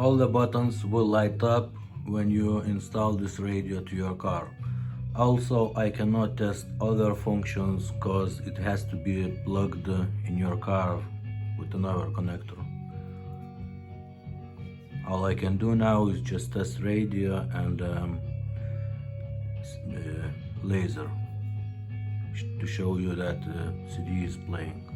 All the buttons will light up when you install this radio to your car. Also, I cannot test other functions cause it has to be plugged in your car with another connector. All I can do now is just test radio and laser to show you that the CD is playing.